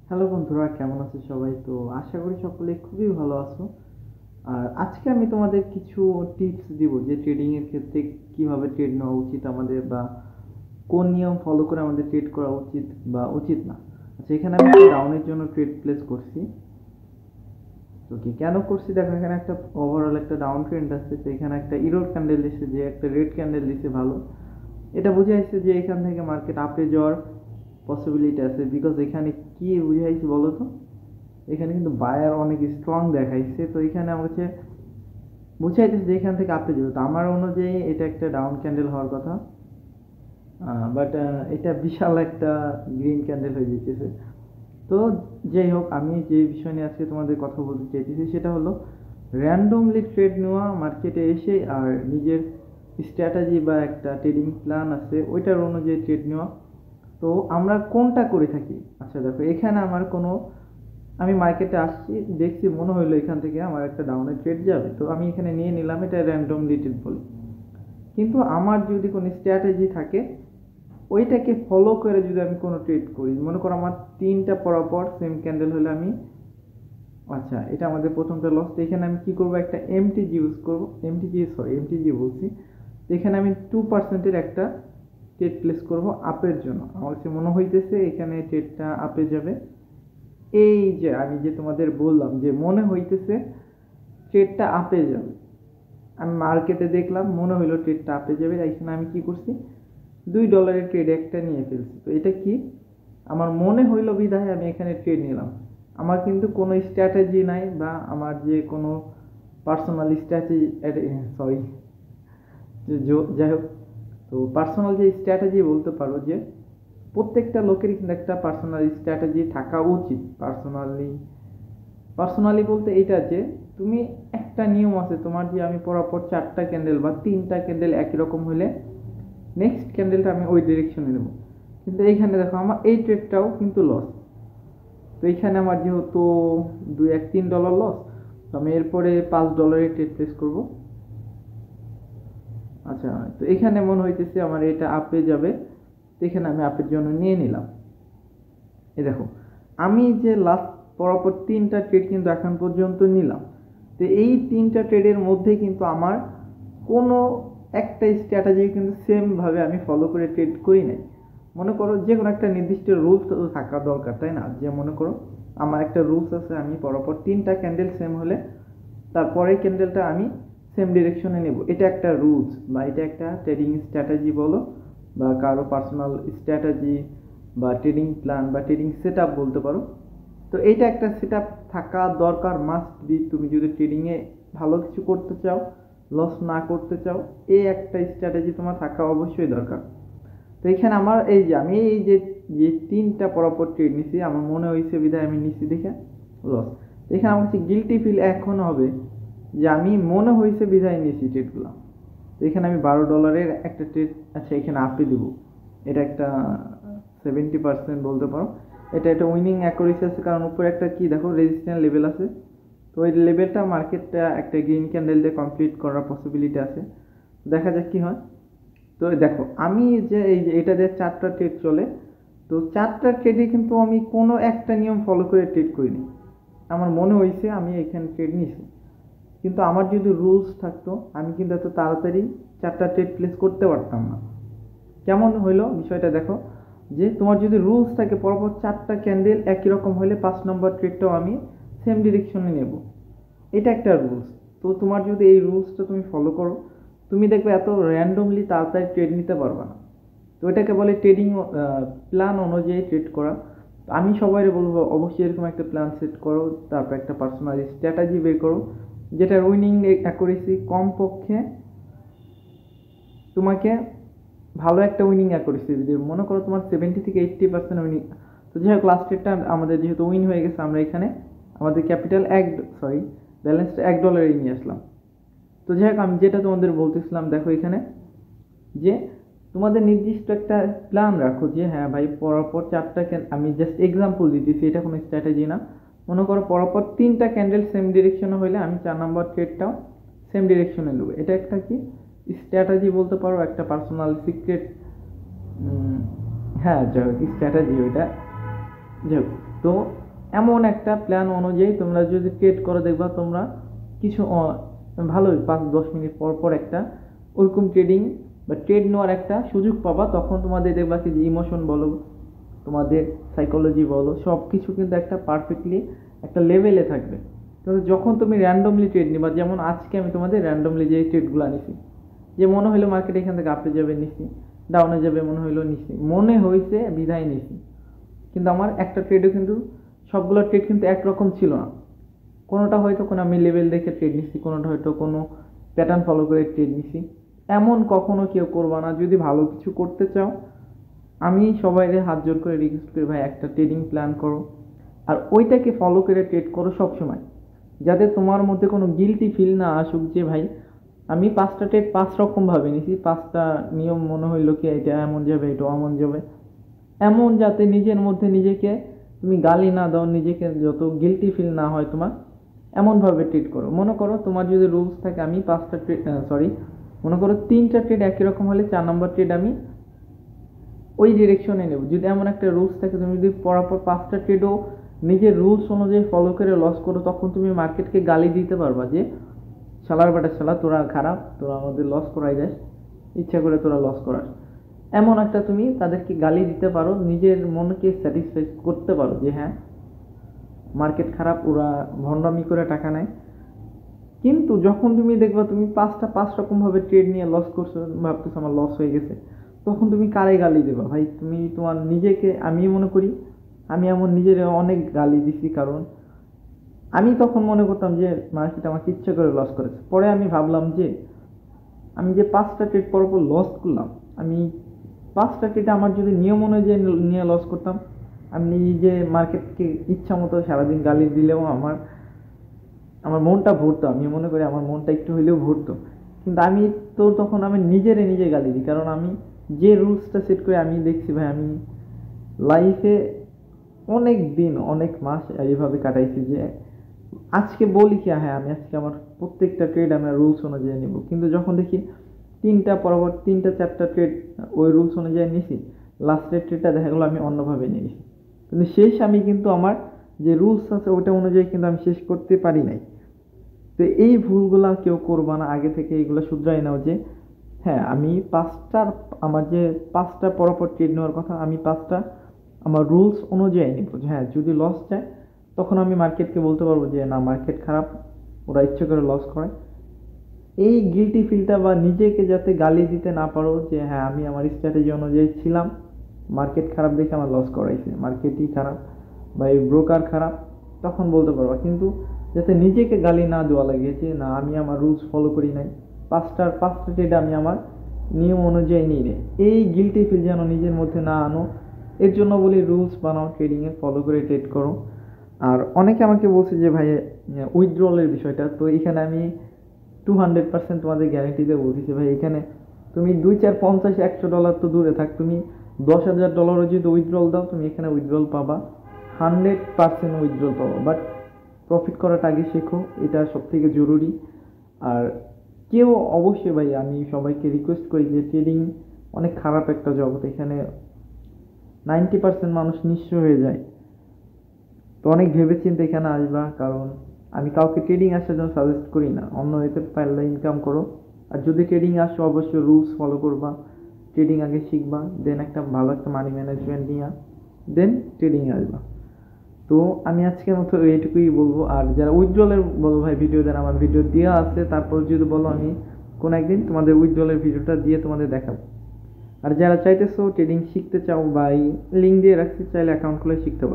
Hello বন্ধুরা, কেমন আছো সবাই? তো আশা করি সকলে খুবই ভালো আছো। আর আজকে আমি তোমাদের কিছু টিপস দিব যে ট্রেডিং এর ক্ষেত্রে কিভাবে ট্রেড নেওয়া উচিত আমাদের, বা কোন নিয়ম ফলো করে আমাদের ট্রেড করা উচিত বা উচিত না। আচ্ছা, এখানে আমি ডাউনের জন্য ট্রেড প্লেস করছি। তো কি কেন করছি দেখো, এখানে একটা ওভারঅল একটা ডাউন ট্রেন্ড আছে। তো এখানে একটা ইরোর ক্যান্ডেল দিচ্ছে, যে একটা রেড ক্যান্ডেল দিচ্ছে ভালো। এটা বুঝাইছে যে এখান থেকে মার্কেট আপে যাওয়ার পসিবিলিটি আছে। বিকজ এখানে কি বুঝাইছে বলো তো, এখানে কিন্তু বায়ার অনেক স্ট্রং দেখাইছে। তো এখানে আমার হচ্ছে বুঝাইতেছে যে এখান থেকে আপনি যাবে। তো আমার অনুযায়ী এটা একটা ডাউন ক্যান্ডেল হওয়ার কথা, বাট এটা বিশাল একটা গ্রিন ক্যান্ডেল হয়ে যেতেছে। তো যাই হোক, আমি যে বিষয় নিয়ে আজকে তোমাদের কথা বলতে চাইতেছি সেটা হলো র্যান্ডমলি ট্রেড নেওয়া মার্কেটে এসে, আর নিজের স্ট্র্যাটেজি বা একটা ট্রেডিং প্ল্যান আছে ওইটার অনুযায়ী ট্রেড নেওয়া। তো আমরা কোনটা করে থাকি? আচ্ছা দেখো, এখানে আমার কোনো, আমি মার্কেটে আসছি, দেখছি মনে হইলো এখান থেকে আমার একটা ডাউনে ট্রেড যাবে, তো আমি এখানে নিয়ে নিলাম, এটা র্যান্ডমলি ট্রেড বলি। কিন্তু আমার যদি কোনো স্ট্র্যাটেজি থাকে, ওইটাকে ফলো করে যদি আমি কোনো ট্রেড করি, মনে করো আমার তিনটা পরপর সেম ক্যান্ডেল হলে আমি, আচ্ছা এটা আমাদের প্রথমটা লস। তো এখানে আমি কি করব, একটা এমটিজি ইউজ করব, এমটিজি বলছি। তো এখানে আমি 2%-এর একটা ট্রেড প্লেস করব আপের জন্য। আমার কাছে মনে হইতেছে এখানে ট্রেডটা আপে যাবে। এই যে আমি যে তোমাদের বললাম যে মনে হইতেছে ট্রেডটা আপে যাবে, আমি মার্কেটে দেখলাম মনে হইলো ট্রেডটা আপে যাবে, এখানে আমি কি করছি, $2 ট্রেড একটা নিয়ে ফেলছি। তো এটা কি, আমার মনে হইলো বিধায় আমি এখানে ট্রেড নিলাম। আমার কিন্তু কোনো স্ট্র্যাটেজি নাই, বা আমার যে কোনো পার্সোনাল স্ট্র্যাটেজি, সরি, যাই হোক। তো পার্সোনাল যে স্ট্র্যাটেজি বলতে পারো, যে প্রত্যেকটা লোকেরই কিন্তু একটা পার্সোনাল স্ট্র্যাটেজি থাকা উচিত। পার্সোনালি বলতে এইটা যে তুমি, একটা নিয়ম আছে তোমার, যে আমি পরপর চারটা ক্যান্ডেল বা তিনটা ক্যান্ডেল একই রকম হলে নেক্সট ক্যান্ডেলটা আমি ওই ডিরেকশনে নেব। কিন্তু এইখানে দেখো আমার এই ট্রেডটাও কিন্তু লস। তো এইখানে আমার যেহেতু $2-3 লস, তো আমি এরপরে $5 ট্রেড প্লেস করব। আচ্ছা, তো এখানে মনে হইতেছে আমার এটা আপে যাবে, তো এখানে আমি আপের জন্য নিয়ে নিলাম। এই দেখো, আমি যে লাস্ট পরপর তিনটা ট্রেড কিন্তু এখন পর্যন্ত নিলাম। তো এই তিনটা ট্রেডের মধ্যে কিন্তু আমার কোনো একটা স্ট্র্যাটেজি কিন্তু সেমভাবে আমি ফলো করে ট্রেড করি নাই। মনে করো যে কোনো একটা নির্দিষ্ট রুলস তো থাকা দরকার, তাই না? যে মনে করো আমার একটা রুলস আছে, আমি পরপর তিনটা ক্যান্ডেল সেম হলে তারপরের ক্যান্ডেলটা আমি সেম ডিরেকশনে নেব। এটা একটা রুলস, বা এটা একটা ট্রেডিং স্ট্র্যাটেজি বলো, বা কারো পার্সোনাল স্ট্র্যাটেজি বা ট্রেডিং প্ল্যান বা ট্রেডিং সেট আপ বলতে পারো। তো এইটা একটা সেট আপ থাকা দরকার, মাস্ট বি। তুমি যদি ট্রেডিংয়ে ভালো কিছু করতে চাও, লস না করতে চাও, এই একটা স্ট্র্যাটেজি তোমার থাকা অবশ্যই দরকার। তো এখানে আমার এই যে আমি এই যে যে তিনটা পরপর ট্রেড নিছি, আমার মনে হয়েছে বিধায় আমি নিছি, দেখে লস। এখানে আমার কাছে গিলটি ফিল এখন হবে যে আমি মনে হয়েছে বিধায় নিয়েছি ট্রেডগুলো। তো এখানে আমি $12 একটা ট্রেড, আচ্ছা এখানে আপে দিব, এটা একটা 70% বলতে পারো। এটা একটা উইনিং অ্যাকুরেসি আছে, কারণ উপরে একটা কি দেখো রেজিস্ট্যান্স লেভেল আছে। তো ওই লেভেলটা মার্কেটটা একটা গ্রিন ক্যান্ডেল দিয়ে কমপ্লিট করার পসিবিলিটি আছে। দেখা যাক কি হয়। তো দেখো আমি যে এই যে এটা দিয়ে চারটা ট্রেড চলে, তো চারটা ট্রেডে কিন্তু আমি কোনো একটা নিয়ম ফলো করে ট্রেড করিনি। আমার মনে হয়েছে আমি এখানে ট্রেড নিয়েছি, কিন্তু আমার যদি রুলস থাকতো আমি কিন্তু এত তাড়াতাড়ি চারটা ট্রেড প্লেস করতে পারতাম না। কেমন হইলো বিষয়টা দেখো, যে তোমার যদি রুলস থাকে পরপর চারটা ক্যান্ডেল একই রকম হলে 5 নম্বর ট্রেডটাও আমি সেম ডিরেকশনে নেব, এটা একটা রুলস। তো তোমার যদি এই রুলসটা তুমি ফলো করো, তুমি দেখবে এত র্যান্ডমলি তাড়াতাড়ি ট্রেড নিতে পারবে না। তো এটাকে বলে ট্রেডিং প্ল্যান অনুযায়ী ট্রেড করা। তো আমি সবাই বলবো অবশ্যই এরকম একটা প্ল্যান সেট করো, তারপর একটা পার্সোনাল স্ট্র্যাটেজি বের করো, যেটা উইনিং অ্যাকুরেসি কমপক্ষে তোমাকে ভালো একটা উইনিং অ্যাকুরেসি যদি মনে করো তোমার 70 থেকে 80% উইনিং। তো যাই হোক, লাস্ট ডেটটা আমাদের যেহেতু উইন হয়ে গেছে, আমরা এখানে আমাদের ক্যাপিটাল ব্যালেন্সটা $1 নিয়ে আসলাম। তো যাই হোক, আমি যেটা তোমাদের বলতেছিলাম, দেখো এখানে যে তোমাদের নির্দিষ্ট একটা প্ল্যান রাখো, যে হ্যাঁ ভাই পরপর চারটা আমি জাস্ট এক্সাম্পল দিতেছি, এটা কোনো স্ট্র্যাটেজি না। মনে করো পরপর তিনটা ক্যান্ডেল সেম ডিরেকশনে হলে আমি 4 নম্বর ট্রেডটাও সেম ডিরেকশনে নেবো। এটা একটা কি স্ট্র্যাটেজি বলতে পারো, একটা পার্সোনাল সিক্রেট। হ্যাঁ যাই হোক, স্ট্র্যাটেজি ওইটা। যাই হোক, তো এমন একটা প্ল্যান অনুযায়ী তোমরা যদি ট্রেড করো দেখবা তোমরা কিছু ভালোই 5-10 মিনিট পর পর একটা ওরকম ট্রেডিং বা ট্রেড নেওয়ার একটা সুযোগ পাবা। তখন তোমাদের দেখবা কি যে ইমোশন বলো, তোমাদের সাইকোলজি বলো, সব কিছু কিন্তু একটা পারফেক্টলি একটা লেভেলে থাকবে। কিন্তু যখন তুমি র্যান্ডমলি ট্রেড নিবা, যেমন আজকে আমি তোমাদের র্যান্ডমলি যে ট্রেডগুলো নিছি, যে মনে হইলো মার্কেট এখান থেকে আপে যাবে নিছি, ডাউনে যাবে মনে হইলো নিছি, মনে হয়েছে বিদায় নিছি। কিন্তু আমার একটা ট্রেডও কিন্তু সবগুলো ট্রেড কিন্তু একরকম ছিল না। কোনোটা হয়তো কোনো আমি লেভেল দেখে ট্রেড নিছি, কোনোটা হয়তো কোনো প্যাটার্ন ফলো করে ট্রেড নিছি। এমন কখনো কেউ করবা না। যদি ভালো কিছু করতে চাও, আমি সবাইকে হাত জোর করে রিকোয়েস্ট করি, ভাই একটা ট্রেডিং প্ল্যান করো আর ওইটাকে ফলো করে ট্রেড করো সবসময়, যাতে তোমার মধ্যে কোনো গিলটি ফিল না আসুক যে ভাই আমি 5টা ট্রেড 5 রকমভাবে নিছি, 5টা নিয়ম মনে হইলো কি এটা এমন যাবে এটা এমন যাবে, এমন যাতে নিজের মধ্যে নিজেকে তুমি গালি না দাও, নিজেকে যত গিলটি ফিল না হয় তোমার, এমনভাবে ট্রিট করো। মনে করো তোমার যদি রুলস থাকে আমি 5টা ট্রেড মনে করো 3টা ট্রেড একই রকম হলে 4 নম্বর ট্রেড আমি ওই ডিরেকশনে নেব। যদি এমন একটা রুলস থাকে, তুমি যদি পরাপর 5টা ট্রেডও নিজের রুলস অনুযায়ী ফলো করে লস করো, তখন তুমি মার্কেটকে গালি দিতে পারবা যে শালার বাটা শালা, তোরা খারাপ, তোরা আমাদের লস করাই যাস, ইচ্ছা করে তোরা লস করাস। এমন একটা তুমি তাদেরকে গালি দিতে পারো, নিজের মনকে স্যাটিসফাই করতে পারো যে হ্যাঁ মার্কেট খারাপ, ওরা ভণ্ডামি করে টাকা নেয়। কিন্তু যখন তুমি দেখবা তুমি 5 রকমভাবে ট্রেড নিয়ে লস করছো, ভাবতেছো আমার লস হয়ে গেছে, তখন তুমি কারে গালি দেবা ভাই? তুমি তোমার নিজেকে, আমি মনে করি আমি এমন নিজের অনেক গালি দিছি, কারণ আমি তখন মনে করতাম যে মার্কেট আমাকে ইচ্ছা করে লস করেছে। পরে আমি ভাবলাম যে আমি যে 5টা ট্রেড পরপর লস করলাম, আমি 5টা ট্রেড আমার যদি নিয়ম অনুযায়ী নিয়ে লস করতাম, আমি যে মার্কেটকে ইচ্ছা মতো সারাদিন গালি দিলেও আমার আমার মনটা ভরতো। আমি মনে করি আমার মনটা একটু হইলেও ভরতো। কিন্তু আমি তো তখন আমি নিজে গালি দিই, কারণ আমি যে রুলসটা সেট করে আমি দেখছি ভাই আমি লাইফে অনেক দিন অনেক মাস এইভাবে কাটাইছি যে আজকে বলি কি হ্যাঁ আমি আজকে আমার প্রত্যেকটা ট্রেড আমি রুলস অনুযায়ী নেব, কিন্তু যখন দেখি 3টা 4টা ট্রেড ওই রুলস অনুযায়ী নিছি, লাস্টের ট্রেডটা দেখা গেলো আমি অন্যভাবে নিয়েছি, কিন্তু শেষ আমি কিন্তু আমার যে রুলস আছে ওইটা অনুযায়ী কিন্তু আমি শেষ করতে পারি নাই। তো এই ভুলগুলা কেউ করবা না, আগে থেকে এইগুলো শুধরাই নাও যে হ্যাঁ আমি আমার যে 5টা পরপর ট্রেড নেওয়ার কথা, আমি 5টা আমার রুলস অনুযায়ী নিব। হ্যাঁ যদি লস যায় তখন আমি মার্কেটকে বলতে পারবো যে না মার্কেট খারাপ, ওরা ইচ্ছে করে লস করে। এই গিলটি ফিলটা বা নিজেকে যাতে গালি দিতে না পারো যে হ্যাঁ আমি আমার স্ট্র্যাটেজি অনুযায়ী ছিলাম, মার্কেট খারাপ দেখে আমার লস করাইছে, মার্কেটই খারাপ বা এই ব্রোকার খারাপ, তখন বলতে পারবা। কিন্তু যাতে নিজেকে গালি না দেওয়া লাগে যে না আমি আমার রুলস ফলো করি নাই, 5টা ট্রেড আমি আমার নিয়ম অনুযায়ী নিই রে, এই গিলটি ফিল যেন নিজের মধ্যে না আনো। এর জন্য বলি রুলস বানাও, ট্রেডিংয়ে ফলো করে ট্রেড করো। আর অনেকে আমাকে বলছে যে ভাই উইথড্রলের বিষয়টা, তো এখানে আমি 200% তোমাদের গ্যারেন্টি দিয়ে বলতেছি ভাই, এখানে তুমি 2, 4, 50, $100 তো দূরে থাক, তুমি $10,000 যদি উইথড্রল দাও তুমি এখানে উইথড্রল পাবা, 100% উইথড্রল পাবা। বাট প্রফিট করাটা আগে শেখো, এটা সব থেকে জরুরি। আর কেউ অবশ্যই ভাই আমি সবাইকে রিকোয়েস্ট করি যে ট্রেডিং অনেক খারাপ একটা জগৎ, এখানে 90% মানুষ নিঃস্ব হয়ে যায়। তো অনেক ভেবেচিন্তে এখানে আসবা, কারণ আমি কাউকে ট্রেডিং আসার জন্য সাজেস্ট করি না, অন্য এতে পারলে ইনকাম করো। আর যদি ট্রেডিং আসো অবশ্যই রুলস ফলো করবা, ট্রেডিং আগে শিখবা, দেন একটা ভালো একটা মানি ম্যানেজমেন্ট নিয়ে দেন ট্রেডিংয়ে আসবা। তো আমি আজকের মতো এইটুকুই বলবো। আর যারা উইথড্রলের বলো ভাই ভিডিও দেন, আমার ভিডিও দেওয়া আছে, তারপর যদি বলো আমি কোনো একদিন তোমাদের উইথড্রলের ভিডিওটা দিয়ে তোমাদের দেখাবো। আর যারা চাইতেছো ট্রেডিং শিখতে চাও বা লিঙ্ক দিয়ে রাখতে চাইলে অ্যাকাউন্ট খুলে শিখতে পারো।